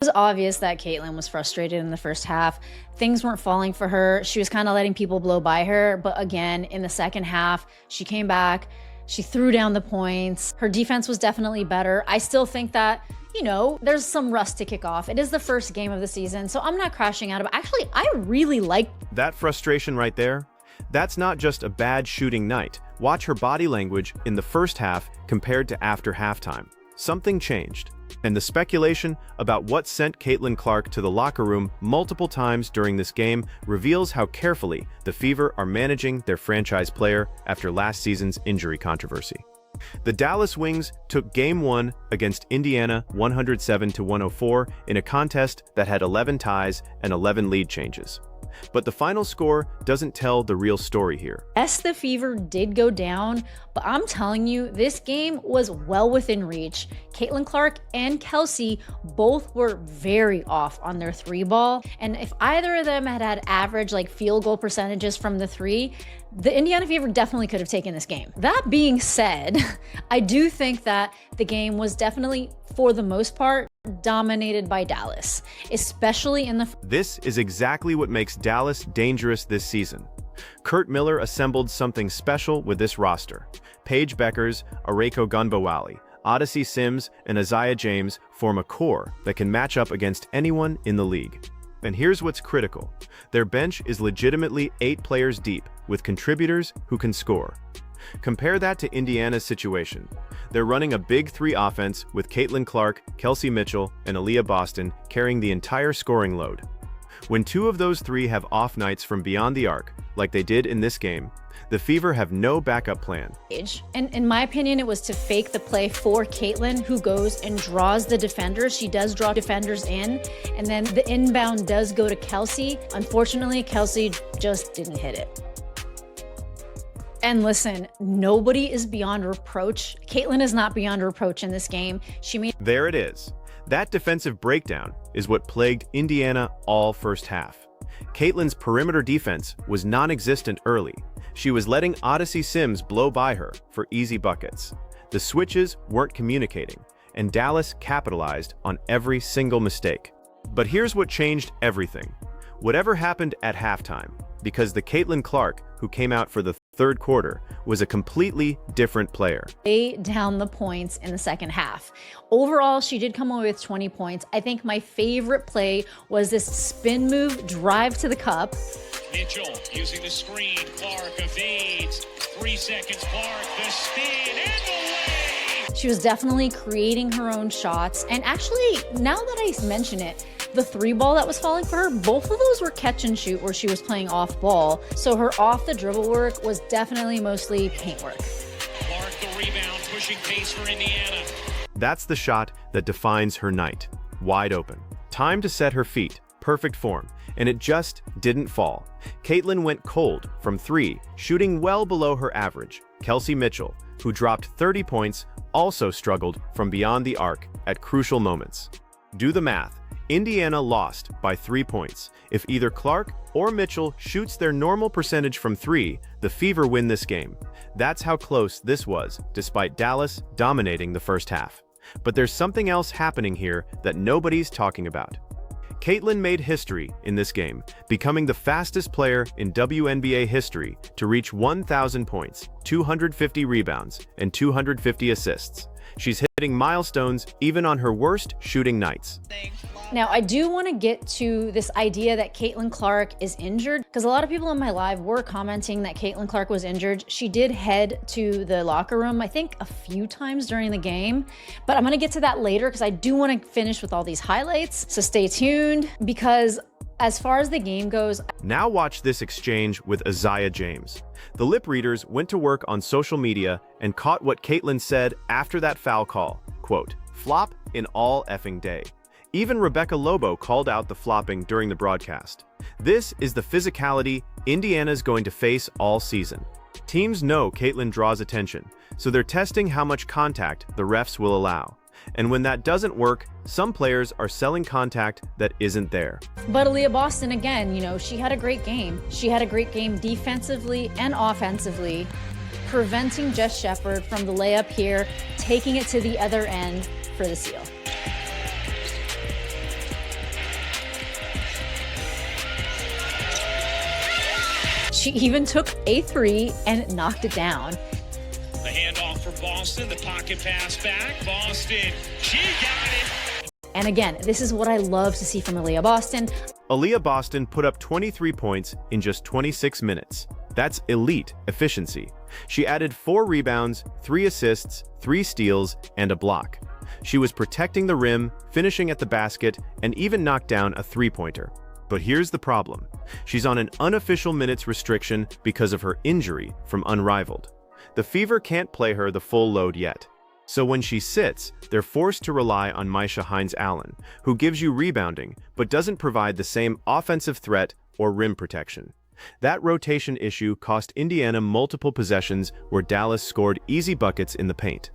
It was obvious that Caitlyn was frustrated in the first half. Things weren't falling for her. She was kind of letting people blow by her. But again, in the second half, she came back. She threw down the points. Her defense was definitely better. I still think that, there's some rust to kick off. It is the first game of the season, so I'm not crashing out. But actually, I really like that frustration right there. That's not just a bad shooting night. Watch her body language in the first half compared to after halftime. Something changed. And the speculation about what sent Caitlyn Clark to the locker room multiple times during this game reveals how carefully the Fever are managing their franchise player after last season's injury controversy. The Dallas Wings took Game 1 against Indiana 107-104 in a contest that had 11 ties and 11 lead changes. But the final score doesn't tell the real story here. Yes, the Fever did go down, but I'm telling you, this game was well within reach. Caitlyn Clark and Kelsey both were very off on their three ball. And if either of them had average field goal percentages from the three, the Indiana Fever definitely could have taken this game. That being said, I do think that the game was definitely, for the most part, dominated by Dallas, especially in the... This is exactly what makes Dallas dangerous this season. Kurt Miller assembled something special with this roster. Paige Beckers, Areko Gunbowale, Odyssey Sims, and Isaiah James form a core that can match up against anyone in the league. And here's what's critical. Their bench is legitimately 8 players deep, with contributors who can score. Compare that to Indiana's situation. They're running a big three offense with Caitlyn Clark, Kelsey Mitchell, and Aliyah Boston carrying the entire scoring load. When 2 of those 3 have off nights from beyond the arc, like they did in this game, the Fever have no backup plan. And in my opinion, it was to fake the play for Caitlyn, who goes and draws the defenders. She does draw defenders in, and then the inbound does go to Kelsey. Unfortunately, Kelsey just didn't hit it. And listen, nobody is beyond reproach. Caitlyn is not beyond reproach in this game. There it is. That defensive breakdown is what plagued Indiana all first half. Caitlyn's perimeter defense was non-existent early. She was letting Odyssey Sims blow by her for easy buckets. The switches weren't communicating, and Dallas capitalized on every single mistake. But here's what changed everything. Whatever happened at halftime, because the Caitlyn Clark, who came out for the third quarter, was a completely different player. Lay down the points in the second half. Overall, she did come away with 20 points. I think my favorite play was this spin move drive to the cup. Mitchell using the screen. Clark evades. 3 seconds. Clark, the spin and the lay. She was definitely creating her own shots. And actually, now that I mention it, the three ball that was falling for her, both of those were catch and shoot where she was playing off ball. So her off the dribble work was definitely mostly paint work. Clark the rebound, pushing pace for Indiana. That's the shot that defines her night. Wide open. Time to set her feet. Perfect form. And it just didn't fall. Caitlyn went cold from 3, shooting well below her average. Kelsey Mitchell, who dropped 30 points, also struggled from beyond the arc at crucial moments. Do the math. Indiana lost by 3 points. If either Clark or Mitchell shoots their normal percentage from 3, the Fever win this game. That's how close this was, despite Dallas dominating the first half. But there's something else happening here that nobody's talking about. Caitlyn made history in this game, becoming the fastest player in WNBA history to reach 1,000 points, 250 rebounds, and 250 assists. She's hitting milestones even on her worst shooting nights. Now, I do want to get to this idea that Caitlyn Clark is injured, because a lot of people in my live were commenting that Caitlyn Clark was injured. She did head to the locker room, I think, a few times during the game, but I'm going to get to that later because I do want to finish with all these highlights. So stay tuned, because as far as the game goes... Now watch this exchange with Isaiah James. The lip readers went to work on social media and caught what Caitlyn said after that foul call. Quote, "Flop in all effing day." Even Rebecca Lobo called out the flopping during the broadcast. This is the physicality Indiana's going to face all season. Teams know Caitlyn draws attention, so they're testing how much contact the refs will allow. And when that doesn't work, some players are selling contact that isn't there. But Aliyah Boston, again, she had a great game. She had a great game defensively and offensively, preventing Jess Shepard from the layup here, taking it to the other end for the steal. She even took a three and knocked it down. The handoff for Boston, the pocket pass back. Boston, she got it. And again, this is what I love to see from Aliyah Boston. Aliyah Boston put up 23 points in just 26 minutes. That's elite efficiency. She added 4 rebounds, 3 assists, 3 steals, and a block. She was protecting the rim, finishing at the basket, and even knocked down a three-pointer. But here's the problem. She's on an unofficial minutes restriction because of her injury from Unrivaled. The Fever can't play her the full load yet. So when she sits, they're forced to rely on Misha Hines-Allen, who gives you rebounding but doesn't provide the same offensive threat or rim protection. That rotation issue cost Indiana multiple possessions where Dallas scored easy buckets in the paint.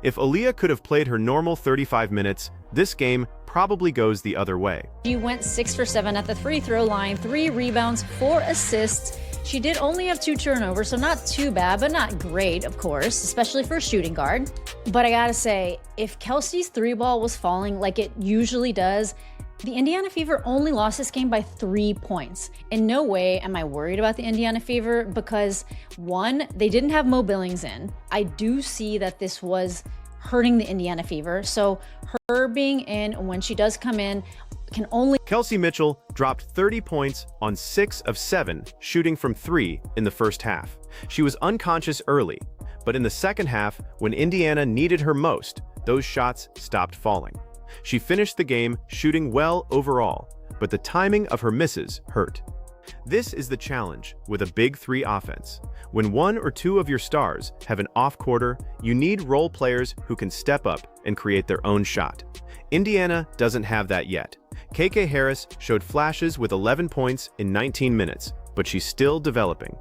If Aliyah could have played her normal 35 minutes, this game probably goes the other way. She went 6 for 7 at the free throw line, 3 rebounds, 4 assists. She did only have 2 turnovers, so not too bad, but not great, of course, especially for a shooting guard. But I gotta say, if Kelsey's 3-ball was falling like it usually does, the Indiana Fever only lost this game by 3 points. In no way am I worried about the Indiana Fever because, one, they didn't have Mo Billings in. I do see that this was hurting the Indiana Fever, so her being in when she does come in can only... Kelsey Mitchell dropped 30 points on 6 of 7 shooting from 3 in the first half. She was unconscious early, but in the second half, when Indiana needed her most, those shots stopped falling. She finished the game shooting well overall, but the timing of her misses hurt. This is the challenge with a big 3 offense. When 1 or 2 of your stars have an off quarter, you need role players who can step up and create their own shot. Indiana doesn't have that yet. KK Harris showed flashes with 11 points in 19 minutes, but she's still developing.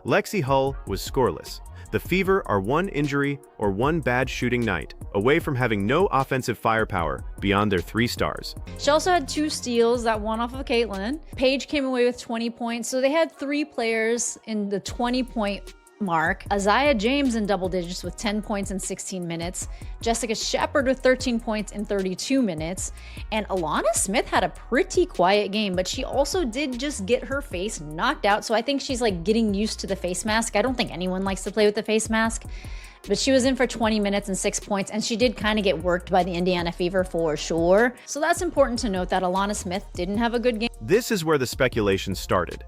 Lexi Hull was scoreless. The Fever are 1 injury or 1 bad shooting night away from having no offensive firepower beyond their 3 stars. She also had 2 steals, that one off of Caitlyn. Paige came away with 20 points, so they had 3 players in the 20-point mark. Isaiah James in double digits with 10 points in 16 minutes. Jessica Shepard with 13 points in 32 minutes. And Alana Smith had a pretty quiet game, but she also did just get her face knocked out. So I think she's like getting used to the face mask. I don't think anyone likes to play with the face mask. But she was in for 20 minutes and 6 points, and she did kind of get worked by the Indiana Fever for sure. So that's important to note that Alana Smith didn't have a good game. This is where the speculation started.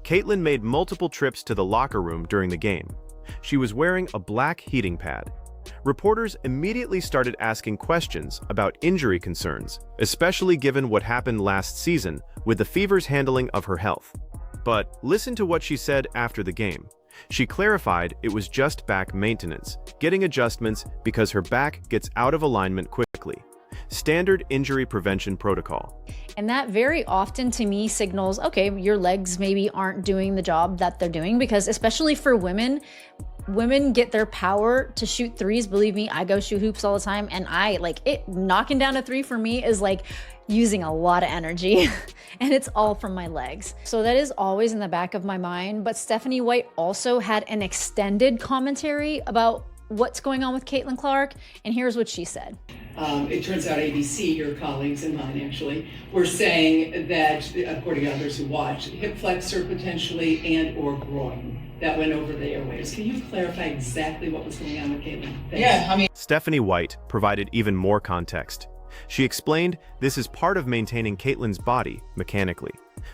Caitlyn made multiple trips to the locker room during the game. She was wearing a black heating pad. Reporters immediately started asking questions about injury concerns, especially given what happened last season with the Fever's handling of her health. But listen to what she said after the game. She clarified it was just back maintenance, getting adjustments because her back gets out of alignment quickly. Standard injury prevention protocol. And that very often to me signals, okay, your legs maybe aren't doing the job that they're doing, because especially for women get their power to shoot threes. Believe me, I go shoot hoops all the time, and I like it. Knocking down a 3 for me is like using a lot of energy and it's all from my legs. So that is always in the back of my mind. But Stephanie White also had an extended commentary about what's going on with Caitlyn Clark, and here's what she said. It turns out ABC, your colleagues and mine actually, were saying that, according to others who watched, hip flexor potentially and or groin. That went over the airwaves. Can you clarify exactly what was going on with Caitlyn? Thanks. Yeah, Stephanie White provided even more context. She explained this is part of maintaining Caitlyn's body mechanically.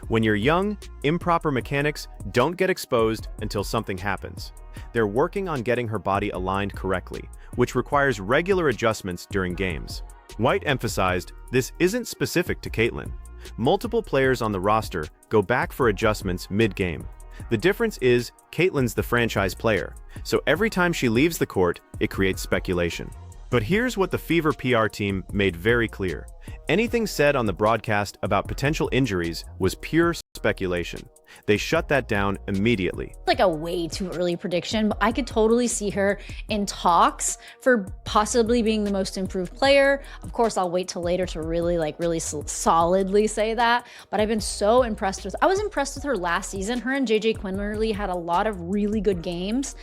When you're young, improper mechanics don't get exposed until something happens. They're working on getting her body aligned correctly, which requires regular adjustments during games. White emphasized this isn't specific to Caitlyn. Multiple players on the roster go back for adjustments mid-game. The difference is Caitlyn's the franchise player, so every time she leaves the court, it creates speculation. But here's what the Fever PR team made very clear. Anything said on the broadcast about potential injuries was pure speculation. They shut that down immediately. Like a way too early prediction, but I could totally see her in talks for possibly being the most improved player. Of course, I'll wait till later to really solidly say that, but I've been so impressed with, I was impressed with her last season. Her and JJ Quinlerly had a lot of really good games.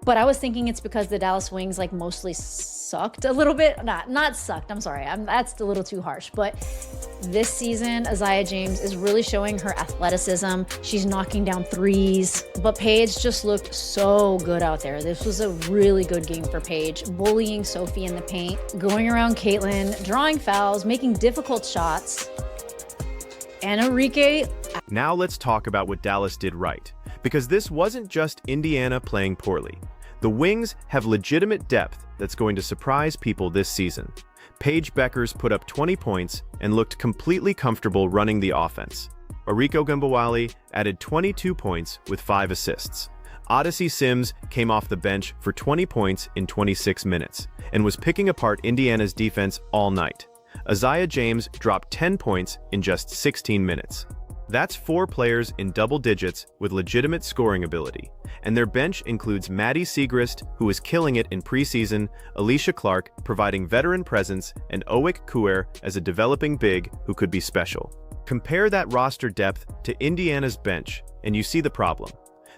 But I was thinking it's because the Dallas Wings like mostly sucked a little bit. Not sucked, I'm sorry. That's a little too harsh. But this season, Aliyah James is really showing her athleticism. She's knocking down threes. But Paige just looked so good out there. This was a really good game for Paige. Bullying Sophie in the paint, going around Caitlyn, drawing fouls, making difficult shots. And Enrique. Now let's talk about what Dallas did right, because this wasn't just Indiana playing poorly. The Wings have legitimate depth that's going to surprise people this season. Paige Beckers put up 20 points and looked completely comfortable running the offense. Ariko Gumbawali added 22 points with 5 assists. Odyssey Sims came off the bench for 20 points in 26 minutes and was picking apart Indiana's defense all night. Aliyah James dropped 10 points in just 16 minutes. That's 4 players in double digits with legitimate scoring ability, and their bench includes Maddie Siegrist, who is killing it in preseason, Alicia Clark providing veteran presence, and Owik Kuer as a developing big who could be special. Compare that roster depth to Indiana's bench, and you see the problem.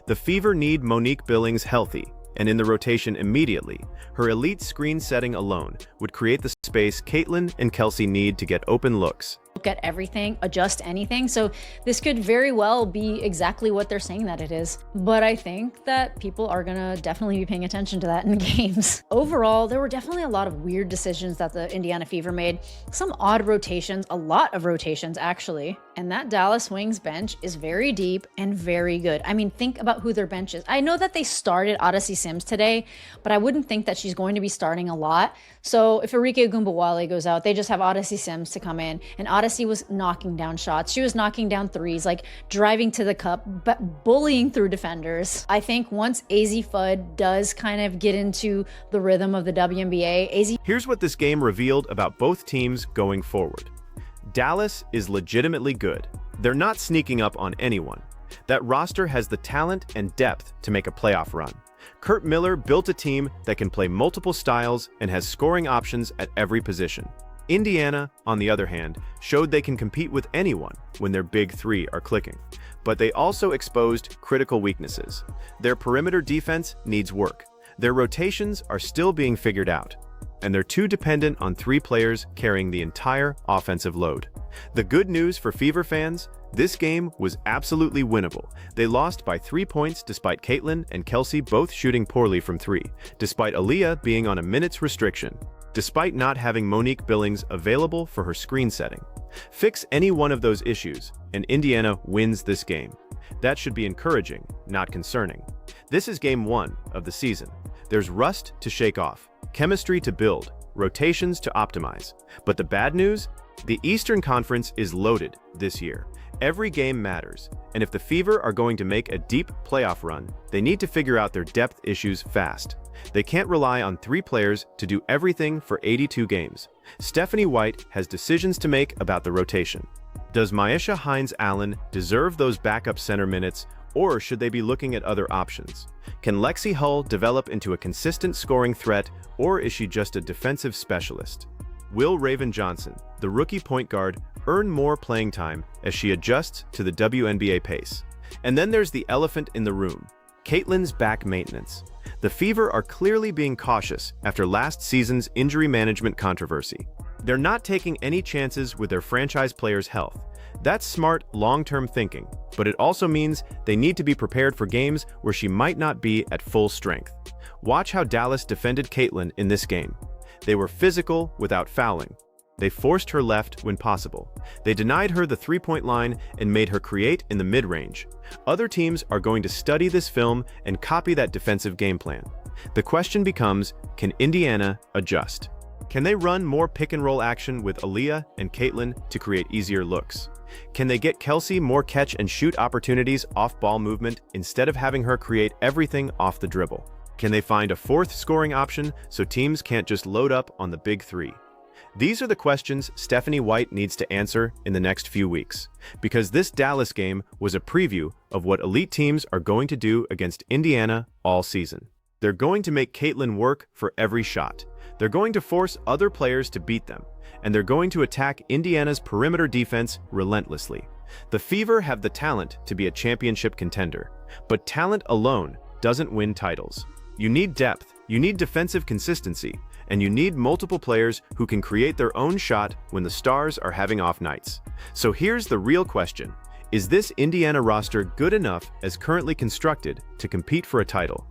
The Fever need Monique Billings healthy, and in the rotation immediately. Her elite screen setting alone would create the space Caitlyn and Kelsey need to get open looks. Look at everything, adjust anything. So this could very well be exactly what they're saying that it is. But I think that people are gonna definitely be paying attention to that in the games. Overall, there were definitely a lot of weird decisions that the Indiana Fever made. Some odd rotations, a lot of rotations actually. And that Dallas Wings bench is very deep and very good. I mean, think about who their bench is. I know that they started Odyssey Sims today, but I wouldn't think that she's going to be starting a lot. So if Arike Gumbawale goes out, they just have Odyssey Sims to come in. And Odyssey was knocking down shots. She was knocking down threes, like driving to the cup, but bullying through defenders. I think once AZ Fudd does kind of get into the rhythm of the WNBA, AZ... Here's what this game revealed about both teams going forward. Dallas is legitimately good. They're not sneaking up on anyone. That roster has the talent and depth to make a playoff run. Kurt Miller built a team that can play multiple styles and has scoring options at every position. Indiana, on the other hand, showed they can compete with anyone when their big three are clicking. But they also exposed critical weaknesses. Their perimeter defense needs work. Their rotations are still being figured out. And they're too dependent on 3 players carrying the entire offensive load. The good news for Fever fans, this game was absolutely winnable. They lost by 3 points despite Caitlyn and Kelsey both shooting poorly from 3, despite Aaliyah being on a minutes restriction, despite not having Monique Billings available for her screen setting. Fix any one of those issues, and Indiana wins this game. That should be encouraging, not concerning. This is game 1 of the season. There's rust to shake off, chemistry to build, rotations to optimize. But the bad news? The Eastern Conference is loaded this year. Every game matters, and if the Fever are going to make a deep playoff run, they need to figure out their depth issues fast. They can't rely on 3 players to do everything for 82 games. Stephanie White has decisions to make about the rotation. Does Myesha Hines-Allen deserve those backup center minutes, or should they be looking at other options? Can Lexi Hull develop into a consistent scoring threat, or is she just a defensive specialist? Will Raven Johnson, the rookie point guard, earn more playing time as she adjusts to the WNBA pace? And then there's the elephant in the room, Caitlyn's back maintenance. The Fever are clearly being cautious after last season's injury management controversy. They're not taking any chances with their franchise players' health. That's smart, long-term thinking, but it also means they need to be prepared for games where she might not be at full strength. Watch how Dallas defended Caitlyn in this game. They were physical without fouling. They forced her left when possible. They denied her the three-point line and made her create in the mid-range. Other teams are going to study this film and copy that defensive game plan. The question becomes, can Indiana adjust? Can they run more pick-and-roll action with Aaliyah and Caitlyn to create easier looks? Can they get Kelsey more catch-and-shoot opportunities off ball movement instead of having her create everything off the dribble? Can they find a 4th scoring option so teams can't just load up on the big 3? These are the questions Stephanie White needs to answer in the next few weeks, because this Dallas game was a preview of what elite teams are going to do against Indiana all season. They're going to make Caitlyn work for every shot. They're going to force other players to beat them, and they're going to attack Indiana's perimeter defense relentlessly. The Fever have the talent to be a championship contender, but talent alone doesn't win titles. You need depth, you need defensive consistency, and you need multiple players who can create their own shot when the stars are having off nights. So here's the real question. Is this Indiana roster good enough as currently constructed to compete for a title?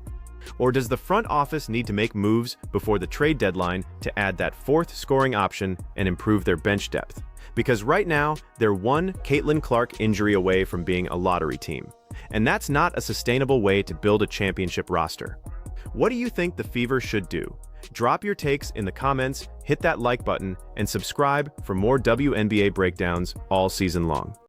Or does the front office need to make moves before the trade deadline to add that fourth scoring option and improve their bench depth? Because right now, they're one Caitlyn Clark injury away from being a lottery team. And that's not a sustainable way to build a championship roster. What do you think the Fever should do? Drop your takes in the comments, hit that like button, and subscribe for more WNBA breakdowns all season long.